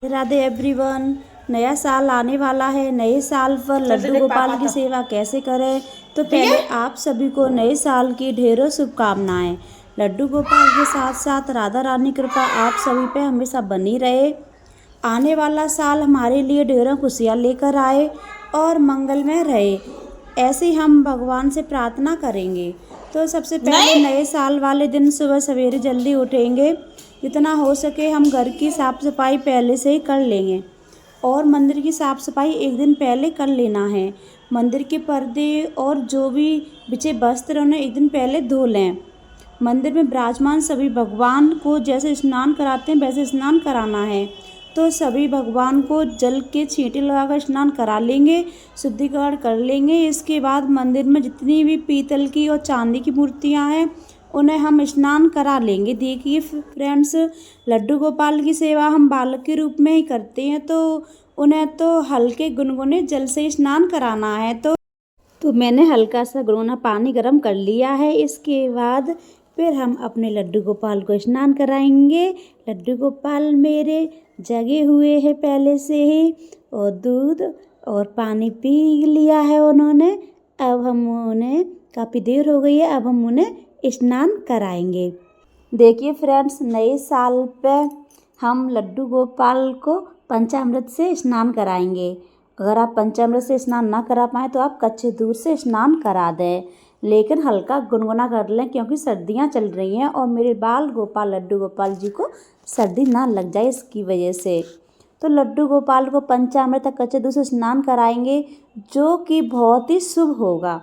Radhe everyone. नया साल आने वाला है। नए साल पर लड्डू गोपाल की सेवा कैसे करें, तो पहले आप सभी को नए साल की ढेरों शुभकामनाएं। लड्डू गोपाल के साथ साथ राधा रानी कृपा आप सभी पे हमेशा बनी रहे। आने वाला साल हमारे लिए ढेरों खुशियाँ लेकर आए और मंगलमय रहे, ऐसे ही हम भगवान से प्रार्थना करेंगे। तो सबसे पहले नए साल वाले दिन सुबह सवेरे जल्दी उठेंगे। जितना हो सके हम घर की साफ़ सफाई पहले से ही कर लेंगे और मंदिर की साफ़ सफाई एक दिन पहले कर लेना है। मंदिर के पर्दे और जो भी बिछे वस्त्र उन्हें एक दिन पहले धो लें। मंदिर में विराजमान सभी भगवान को जैसे स्नान कराते हैं वैसे स्नान कराना है। तो सभी भगवान को जल के छींटे लगाकर स्नान करा लेंगे, शुद्धिकरण कर लेंगे। इसके बाद मंदिर में जितनी भी पीतल की और चांदी की मूर्तियां हैं उन्हें हम स्नान करा लेंगे। देखिए फ्रेंड्स, लड्डू गोपाल की सेवा हम बालक के रूप में ही करते हैं, तो उन्हें तो हल्के गुनगुने जल से स्नान कराना है। तो मैंने हल्का सा गुनगुना पानी गर्म कर लिया है। इसके बाद फिर हम अपने लड्डू गोपाल को स्नान कराएंगे। लड्डू गोपाल मेरे जगे हुए हैं पहले से ही और दूध और पानी पी लिया है उन्होंने। अब हम उन्हें काफ़ी देर हो गई है, अब हम उन्हें स्नान कराएंगे। देखिए फ्रेंड्स, नए साल पे हम लड्डू गोपाल को पंचामृत से स्नान कराएंगे। अगर आप पंचामृत से स्नान ना करा पाएँ तो आप कच्चे दूध से स्नान करा दें, लेकिन हल्का गुनगुना कर लें क्योंकि सर्दियां चल रही हैं और मेरे बाल गोपाल लड्डू गोपाल जी को सर्दी ना लग जाए इसकी वजह से। तो लड्डू गोपाल को पंचामृत कच्चे दूध से स्नान कराएंगे, जो कि बहुत ही शुभ होगा।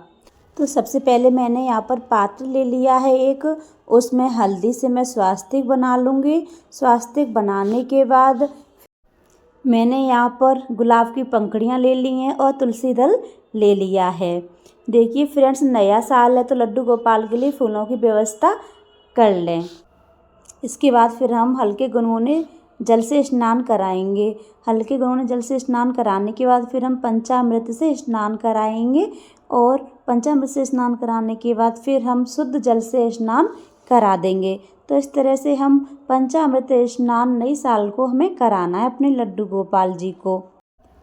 तो सबसे पहले मैंने यहाँ पर पात्र ले लिया है एक, उसमें हल्दी से मैं स्वास्तिक बना लूँगी। स्वास्तिक बनाने के बाद मैंने यहाँ पर गुलाब की पंखुड़ियाँ ले ली हैं और तुलसी दल ले लिया है। देखिए फ्रेंड्स, नया साल है तो लड्डू गोपाल के लिए फूलों की व्यवस्था कर लें। इसके बाद फिर हम हल्के गुनगुने जल से स्नान कराएंगे। हल्के गुनगुने जल से स्नान कराने के बाद फिर हम पंचामृत से स्नान कराएंगे और पंचामृत से स्नान कराने के बाद फिर हम शुद्ध जल से स्नान करा देंगे। तो इस तरह से हम पंचामृत स्नान नई साल को हमें कराना है अपने लड्डू गोपाल जी को।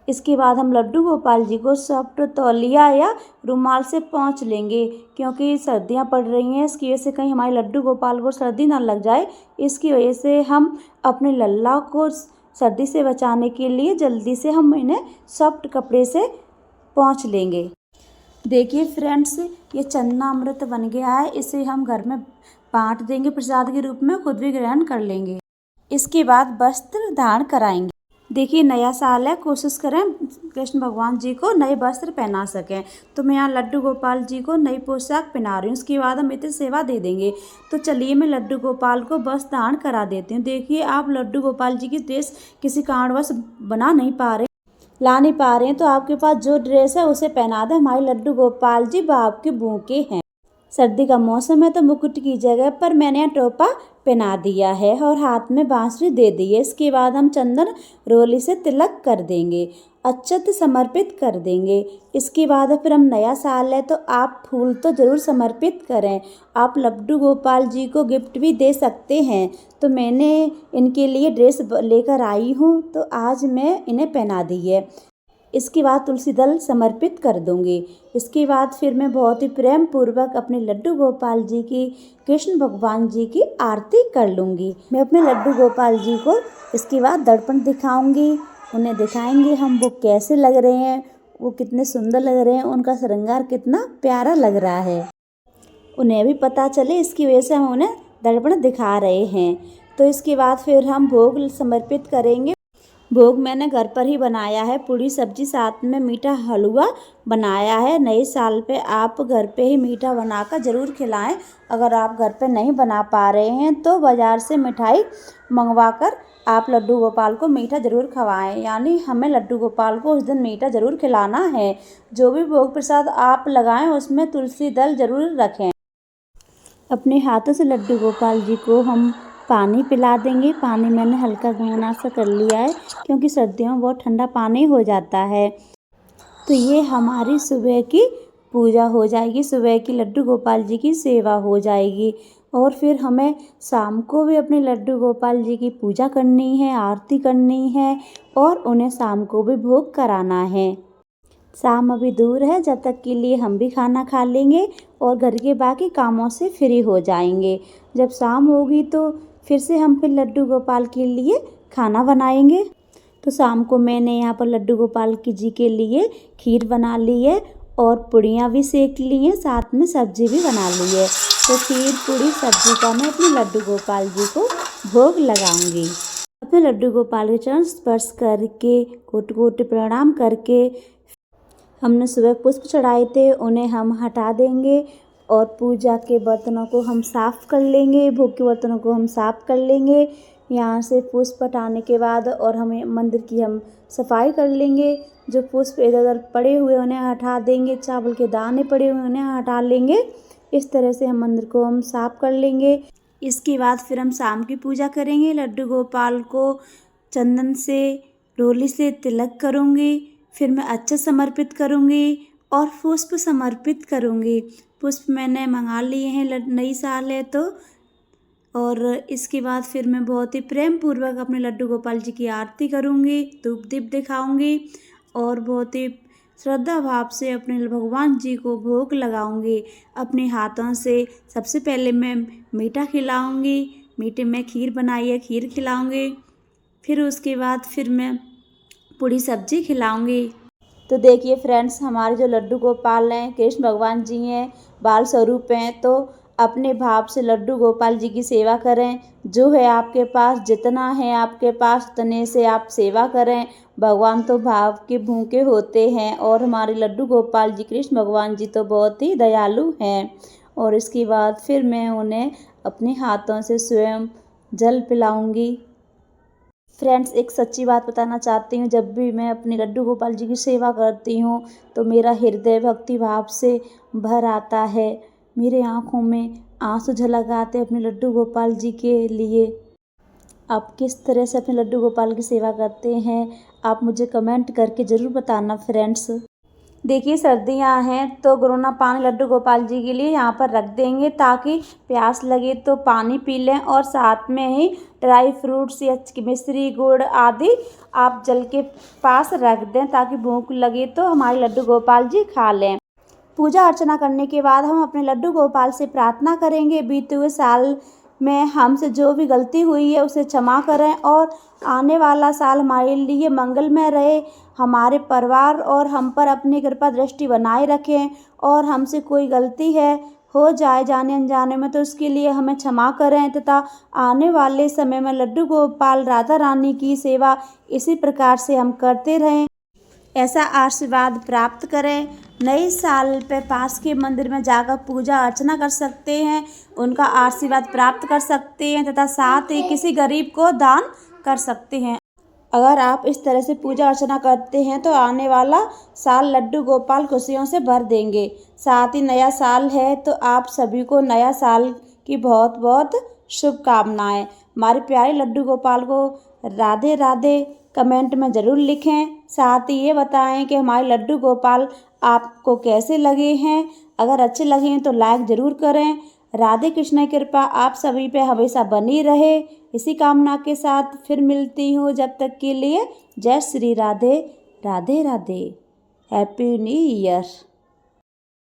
इसके बाद हम लड्डू गोपाल जी को सॉफ्ट तौलिया या रुमाल से पोंछ लेंगे, क्योंकि सर्दियां पड़ रही हैं। इसकी वजह से कहीं हमारे लड्डू गोपाल को सर्दी ना लग जाए, इसकी वजह से हम अपने लल्ला को सर्दी से बचाने के लिए जल्दी से हम इन्हें सॉफ्ट कपड़े से पोंछ लेंगे। देखिए फ्रेंड्स, ये चन्ना अमृत बन गया है। इसे हम घर में बांट देंगे प्रसाद के रूप में, खुद भी ग्रहण कर लेंगे। इसके बाद वस्त्र धारण कराएंगे। देखिए नया साल है, कोशिश करें कृष्ण भगवान जी को नए वस्त्र पहना सकें। तो मैं यहाँ लड्डू गोपाल जी को नई पोशाक पहना रही हूँ। उसके बाद हम इतनी सेवा दे देंगे। तो चलिए मैं लड्डू गोपाल को वस्त्र धारण करा देती हूँ। देखिए आप लड्डू गोपाल जी की ड्रेस किसी कारणवश बना नहीं पा रहे, ला नहीं पा रहे हैं, तो आपके पास जो ड्रेस है उसे पहना दें। हमारे लड्डू गोपाल जी बाप के बूके हैं। सर्दी का मौसम है तो मुकुट की जगह पर मैंने यहाँ टोपा पहना दिया है और हाथ में बांसुरी दे दी है। इसके बाद हम चंदन रोली से तिलक कर देंगे, अक्षत समर्पित कर देंगे। इसके बाद फिर हम नया साल है तो आप फूल तो ज़रूर समर्पित करें। आप लड्डू गोपाल जी को गिफ्ट भी दे सकते हैं। तो मैंने इनके लिए ड्रेस लेकर आई हूँ, तो आज मैं इन्हें पहना दी है। इसके बाद तुलसी दल समर्पित कर दूंगी। इसके बाद फिर मैं बहुत ही प्रेम पूर्वक अपने लड्डू गोपाल जी की, कृष्ण भगवान जी की आरती कर लूँगी। मैं अपने लड्डू गोपाल जी को इसके बाद दर्पण दिखाऊंगी। उन्हें दिखाएंगे हम वो कैसे लग रहे हैं, वो कितने सुंदर लग रहे हैं, उनका श्रृंगार कितना प्यारा लग रहा है, उन्हें भी पता चले। इसकी वजह से हम उन्हें दर्पण दिखा रहे हैं। तो इसके बाद फिर हम भोग समर्पित करेंगे। भोग मैंने घर पर ही बनाया है, पूड़ी सब्जी साथ में मीठा हलवा बनाया है। नए साल पे आप घर पे ही मीठा बनाकर ज़रूर खिलाएं। अगर आप घर पे नहीं बना पा रहे हैं तो बाज़ार से मिठाई मंगवाकर आप लड्डू गोपाल को मीठा ज़रूर खवाएं। यानी हमें लड्डू गोपाल को उस दिन मीठा ज़रूर खिलाना है। जो भी भोग प्रसाद आप लगाएं उसमें तुलसी दल ज़रूर रखें। अपने हाथों से लड्डू गोपाल जी को हम पानी पिला देंगे। पानी मैंने हल्का गुनगुना सा कर लिया है क्योंकि सर्दियों में बहुत ठंडा पानी हो जाता है। तो ये हमारी सुबह की पूजा हो जाएगी, सुबह की लड्डू गोपाल जी की सेवा हो जाएगी। और फिर हमें शाम को भी अपने लड्डू गोपाल जी की पूजा करनी है, आरती करनी है और उन्हें शाम को भी भोग कराना है। शाम अभी दूर है, जब तक के लिए हम भी खाना खा लेंगे और घर के बाकी कामों से फ्री हो जाएंगे। जब शाम होगी तो फिर से हम फिर लड्डू गोपाल के लिए खाना बनाएंगे। तो शाम को मैंने यहाँ पर लड्डू गोपाल जी के लिए खीर बना ली है और पूड़ियाँ भी सेक ली हैं, साथ में सब्जी भी बना ली है। तो खीर पूड़ी सब्जी का मैं अपने लड्डू गोपाल जी को भोग लगाऊंगी। अपने लड्डू गोपाल के चरण स्पर्श करके कोटि कोटि प्रणाम करके हमने सुबह पुष्प चढ़ाए थे, उन्हें हम हटा देंगे और पूजा के बर्तनों को हम साफ़ कर लेंगे, भोग के बर्तनों को हम साफ़ कर लेंगे। यहाँ से पुष्प हटाने के बाद और हमें मंदिर की हम सफाई कर लेंगे। जो पुष्प इधर उधर पड़े हुए उन्हें हटा देंगे, चावल के दाने पड़े हुए उन्हें हटा लेंगे। इस तरह से हम मंदिर को हम साफ़ कर लेंगे। इसके बाद फिर हम शाम की पूजा करेंगे। लड्डू गोपाल को चंदन से रोली से तिलक करूँगी, फिर मैं अच्छे समर्पित करूँगी और पुष्प समर्पित करूँगी। पुष्प मैंने मंगा लिए हैं, नई साल है तो। और इसके बाद फिर मैं बहुत ही प्रेम पूर्वक अपने लड्डू गोपाल जी की आरती करूँगी, धूप दीप दिखाऊँगी और बहुत ही श्रद्धा भाव से अपने भगवान जी को भोग लगाऊंगी। अपने हाथों से सबसे पहले मैं मीठा खिलाऊंगी, मीठे में खीर बनाई है खीर खिलाऊंगी, फिर उसके बाद फिर मैं पूड़ी सब्जी खिलाऊंगी। तो देखिए फ्रेंड्स, हमारे जो लड्डू गोपाल हैं, कृष्ण भगवान जी हैं, बाल स्वरूप हैं, तो अपने भाव से लड्डू गोपाल जी की सेवा करें। जो है आपके पास, जितना है आपके पास उतने से आप सेवा करें। भगवान तो भाव के भूखे होते हैं और हमारे लड्डू गोपाल जी कृष्ण भगवान जी तो बहुत ही दयालु हैं। और इसके बाद फिर मैं उन्हें अपने हाथों से स्वयं जल पिलाऊंगी। फ्रेंड्स, एक सच्ची बात बताना चाहती हूँ, जब भी मैं अपने लड्डू गोपाल जी की सेवा करती हूँ तो मेरा हृदय भक्ति भाव से भर आता है। मेरे आँखों में आंसू झलक आते अपने लड्डू गोपाल जी के लिए। आप किस तरह से अपने लड्डू गोपाल की सेवा करते हैं, आप मुझे कमेंट करके ज़रूर बताना फ्रेंड्स। देखिए सर्दियां हैं तो गुनगुना पानी लड्डू गोपाल जी के लिए यहाँ पर रख देंगे, ताकि प्यास लगे तो पानी पी लें और साथ में ही ड्राई फ्रूट्स या मिश्री गुड़ आदि आप जल के पास रख दें, ताकि भूख लगे तो हमारे लड्डू गोपाल जी खा लें। पूजा अर्चना करने के बाद हम अपने लड्डू गोपाल से प्रार्थना करेंगे, बीते हुए साल में हमसे जो भी गलती हुई है उसे क्षमा करें और आने वाला साल हमारे लिए मंगलमय रहे। हमारे परिवार और हम पर अपनी कृपा दृष्टि बनाए रखें और हमसे कोई गलती है हो जाए जाने अनजाने में तो उसके लिए हमें क्षमा करें, तथा आने वाले समय में लड्डू गोपाल राधा रानी की सेवा इसी प्रकार से हम करते रहें, ऐसा आशीर्वाद प्राप्त करें। नए साल पे पास के मंदिर में जाकर पूजा अर्चना कर सकते हैं, उनका आशीर्वाद प्राप्त कर सकते हैं तथा साथ ही किसी गरीब को दान कर सकते हैं। अगर आप इस तरह से पूजा अर्चना करते हैं तो आने वाला साल लड्डू गोपाल खुशियों से भर देंगे। साथ ही नया साल है तो आप सभी को नया साल की बहुत बहुत शुभकामनाएं। हमारे प्यारे लड्डू गोपाल को राधे राधे कमेंट में ज़रूर लिखें। साथ ही ये बताएं कि हमारे लड्डू गोपाल आपको कैसे लगे हैं। अगर अच्छे लगे हैं तो लाइक ज़रूर करें। राधे कृष्ण की कृपा आप सभी पे हमेशा बनी रहे, इसी कामना के साथ फिर मिलती हूँ। जब तक के लिए जय Shri Radhe, Radhe Radhe, happy new year.